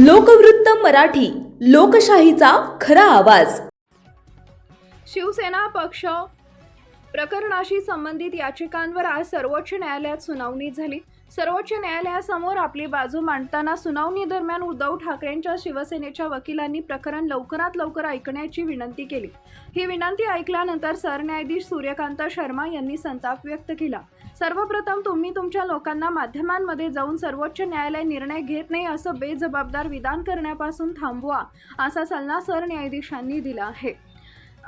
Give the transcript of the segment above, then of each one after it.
लोकवृत्त मराठी, लोकशाहीचा खरा आवाज। शिवसेना पक्ष प्रकरणाशी संबंधित याचिकांवर आज सर्वोच्च न्यायालयात सुनावणी झाली। सर्वोच्च न्यायालयासमोर आपली बाजू मांडताना सुनावणी दरम्यान उद्धव ठाकरेंच्या शिवसेनेच्या वकिलांनी प्रकरण लवकरात लवकर ऐकण्याची विनंती केली। ही विनंती ऐकल्यानंतर सरन्यायाधीश सूर्यकांत शर्मा यांनी संताप व्यक्त केला। सर्वप्रथम तुम्ही तुमच्या लोकांना माध्यमांमध्ये जाऊन सर्वोच्च न्यायालय निर्णय घेत नाही असं बेजबाबदार विधान करण्यापासून थांबवा असा सल्ला सरन्यायाधीशांनी दिला आहे।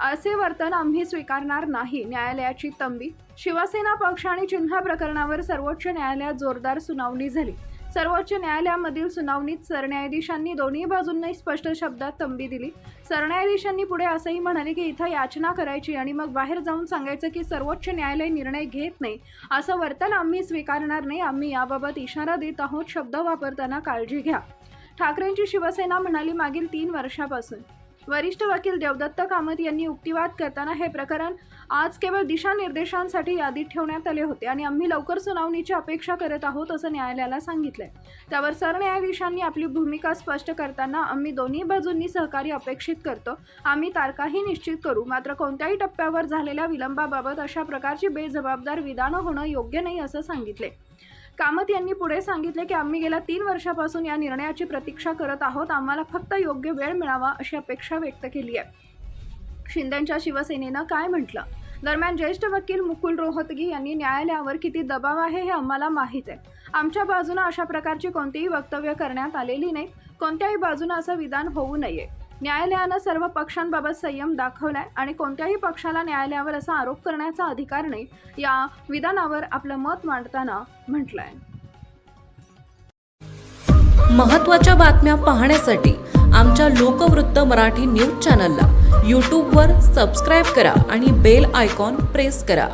असे वर्तन आम्ही स्वीकारणार नाही। न्यायालयाची तंबी। शिवसेना पक्ष आणि चिन्ह प्रकरणावर सर्वोच्च न्यायालयात जोरदार सुनावणी झाली। सर्वोच्च न्यायालयामधील सुनावणीत सरन्यायाधीशांनी दोन्ही बाजूंनी स्पष्ट शब्दात तंबी दिली। सरन्यायाधीशांनी पुढे असंही म्हणाले की इथं याचना करायची आणि मग बाहेर जाऊन सांगायचं की सर्वोच्च न्यायालय निर्णय घेत नाही असं वर्तन आम्ही स्वीकारणार नाही। आम्ही याबाबत इशारा देत आहोत। शब्द वापरताना काळजी घ्या। ठाकरेंची शिवसेना म्हणाली, मागील 3 वर्षापासून वरिष्ठ वकील देवदत्त कामत यांनी युक्तिवाद करताना हे प्रकरण आज केवळ दिशानिर्देशांसाठी यादीत ठेवण्यात आले होते आणि आम्ही लवकर सुनावणीची अपेक्षा करत आहोत असं न्यायालयाला सांगितलंय। त्यावर सरन्यायाधीशांनी आपली भूमिका स्पष्ट करताना आम्ही दोन्ही बाजूंनी सहकार्य अपेक्षित करतो। आम्ही तारखाही निश्चित करू, मात्र कोणत्याही टप्प्यावर झालेल्या विलंबाबाबत अशा प्रकारची बेजबाबदार विधानं होणं योग्य नाही असं सांगितले। कामत यांनी पुढे सांगितले की आम्ही गेल्या 3 वर्षापासून या निर्णयाची प्रतीक्षा करत आहोत। आम्हाला फक्त योग्य वेळ मिळावा अशी अपेक्षा व्यक्त केली आहे। शिंदेंच्या शिवसेनेनं काय म्हटलं? दरम्यान ज्येष्ठ वकील मुकुल रोहतगी यांनी न्यायालयावर किती दबाव आहे हे आम्हाला माहीत आहे। आमच्या बाजूने अशा प्रकारची कोणतीही वक्तव्य करण्यात आलेली नाही। कोणत्याही बाजूने असं विधान होऊ नये। न्यायालयानं सर्व पक्षांबाबत संयम दाखवलाय आणि कोणत्याही पक्षाला न्यायालयावर असा आरोप करण्याचा अधिकार नाही या विधानावर आपलं मत मांडताना म्हटलंय। महत्त्वाच्या बातम्या पाहण्यासाठी आमच्या लोकवृत्त मराठी न्यूज चॅनलला यूट्यूबवर सबस्क्राईब करा आणि बेल आयकॉन प्रेस करा।